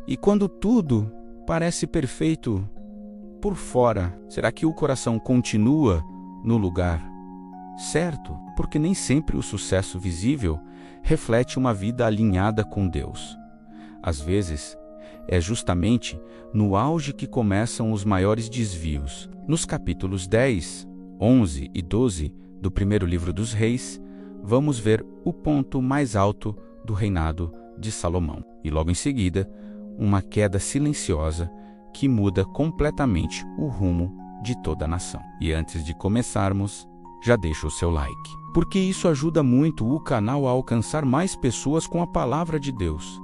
E quando tudo parece perfeito por fora, será que o coração continua no lugar certo? Porque nem sempre o sucesso visível reflete uma vida alinhada com Deus. Às vezes, é justamente no auge que começam os maiores desvios. Nos capítulos 10, 11 e 12 do primeiro livro dos Reis, vamos ver o ponto mais alto do reinado de Salomão. E logo em seguida, uma queda silenciosa que muda completamente o rumo de toda a nação. E antes de começarmos, já deixa o seu like, porque isso ajuda muito o canal a alcançar mais pessoas com a palavra de Deus.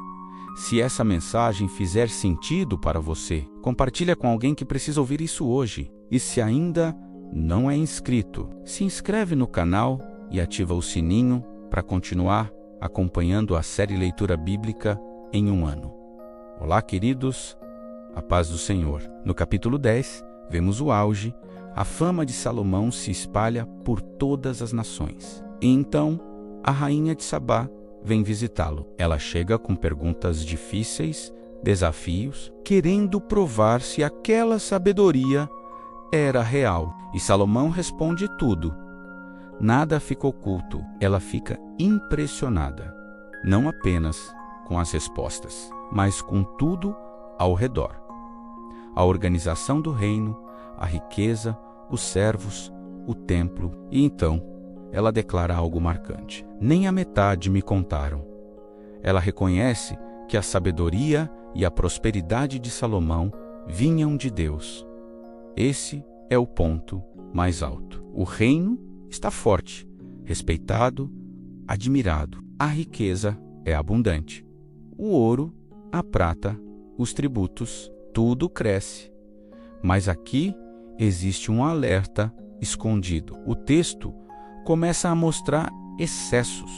Se essa mensagem fizer sentido para você, compartilha com alguém que precisa ouvir isso hoje. E se ainda não é inscrito, se inscreve no canal e ativa o sininho para continuar acompanhando a série Leitura Bíblica em um ano. Olá, queridos, a paz do Senhor. No capítulo 10, vemos o auge. A fama de Salomão se espalha por todas as nações. E então, a rainha de Sabá vem visitá-lo. Ela chega com perguntas difíceis, desafios, querendo provar se aquela sabedoria era real. E Salomão responde tudo. Nada fica oculto. Ela fica impressionada, não apenas com as respostas, mas com tudo ao redor. A organização do reino, a riqueza, os servos, o templo. E então, ela declara algo marcante. Nem a metade me contaram. Ela reconhece que a sabedoria e a prosperidade de Salomão vinham de Deus. Esse é o ponto mais alto. O reino está forte, respeitado, admirado. A riqueza é abundante. O ouro, a prata, os tributos, tudo cresce. Mas aqui existe um alerta escondido. O texto começa a mostrar excessos.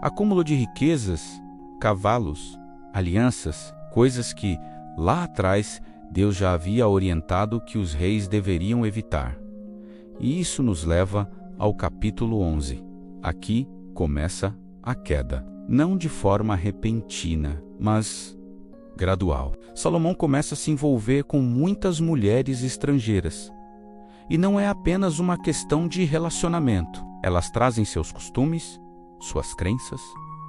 Acúmulo de riquezas, cavalos, alianças, coisas que lá atrás Deus já havia orientado que os reis deveriam evitar. E isso nos leva ao capítulo 11. Aqui começa a queda. Não de forma repentina, mas gradual. Salomão começa a se envolver com muitas mulheres estrangeiras. E não é apenas uma questão de relacionamento. Elas trazem seus costumes, suas crenças,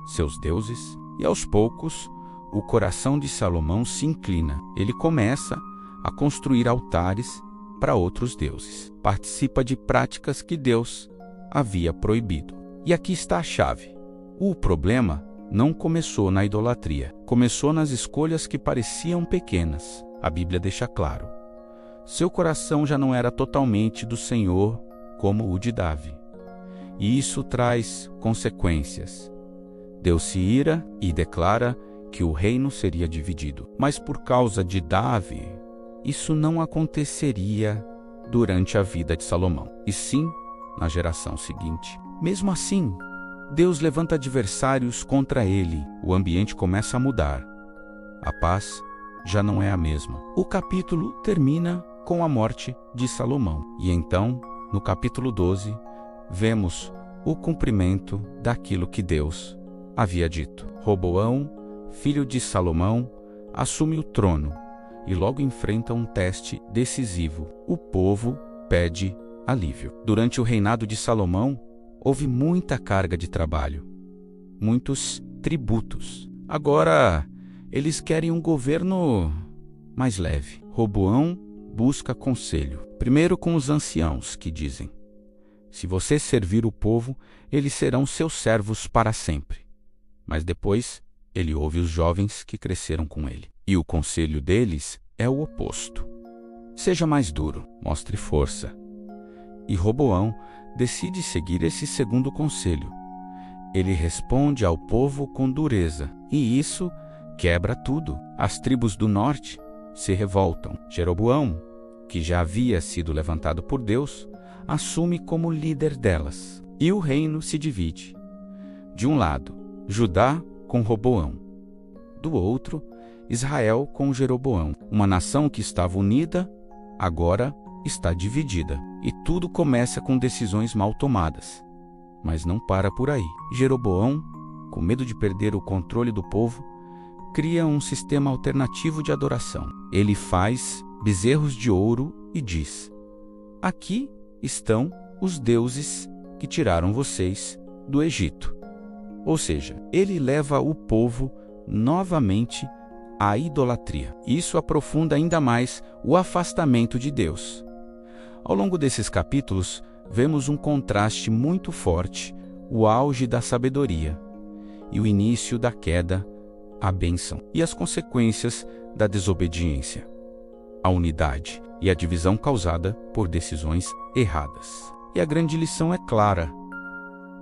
seus deuses, e aos poucos, o coração de Salomão se inclina. Ele começa a construir altares para outros deuses. Participa de práticas que Deus havia proibido. E aqui está a chave. O problema não começou na idolatria. Começou nas escolhas que pareciam pequenas. A Bíblia deixa claro. Seu coração já não era totalmente do Senhor como o de Davi. E isso traz consequências. Deus se ira e declara que o reino seria dividido. Mas por causa de Davi, isso não aconteceria durante a vida de Salomão, e sim na geração seguinte. Mesmo assim, Deus levanta adversários contra ele. O ambiente começa a mudar. A paz já não é a mesma. O capítulo termina com a morte de Salomão. E então, no capítulo 12, vemos o cumprimento daquilo que Deus havia dito. Roboão, filho de Salomão, assume o trono e logo enfrenta um teste decisivo. O povo pede alívio. Durante o reinado de Salomão, houve muita carga de trabalho, muitos tributos. Agora, eles querem um governo mais leve. Roboão busca conselho, primeiro com os anciãos, que dizem: se você servir o povo, eles serão seus servos para sempre. Mas depois, ele ouve os jovens que cresceram com ele. E o conselho deles é o oposto. Seja mais duro, mostre força. E Roboão decide seguir esse segundo conselho. Ele responde ao povo com dureza, e isso quebra tudo. As tribos do norte se revoltam. Jeroboão, que já havia sido levantado por Deus, assume como líder delas. E o reino se divide. De um lado, Judá com Roboão. Do outro, Israel com Jeroboão. Uma nação que estava unida, agora está dividida. E tudo começa com decisões mal tomadas. Mas não para por aí. Jeroboão, com medo de perder o controle do povo, cria um sistema alternativo de adoração. Ele faz bezerros de ouro e diz: aqui estão os deuses que tiraram vocês do Egito. Ou seja, ele leva o povo novamente à idolatria. Isso aprofunda ainda mais o afastamento de Deus. Ao longo desses capítulos, vemos um contraste muito forte, o auge da sabedoria e o início da queda, a bênção, e as consequências da desobediência, a unidade e a divisão causada por decisões erradas. E a grande lição é clara: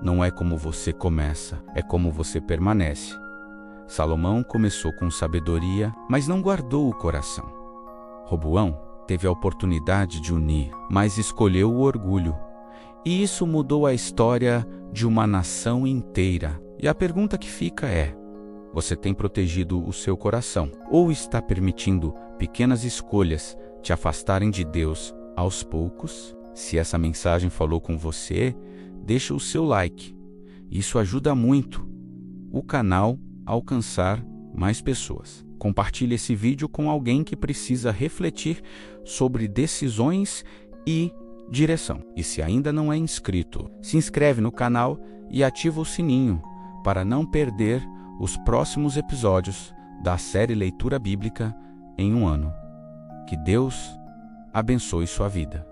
não é como você começa, é como você permanece. Salomão começou com sabedoria, mas não guardou o coração. Roboão teve a oportunidade de unir, mas escolheu o orgulho. E isso mudou a história de uma nação inteira. E a pergunta que fica é: você tem protegido o seu coração? Ou está permitindo pequenas escolhas te afastarem de Deus aos poucos? Se essa mensagem falou com você, deixa o seu like. Isso ajuda muito o canal a alcançar mais pessoas. Compartilhe esse vídeo com alguém que precisa refletir sobre decisões e direção. E se ainda não é inscrito, se inscreve no canal e ativa o sininho para não perder os próximos episódios da série Leitura Bíblica em um ano. Que Deus abençoe sua vida.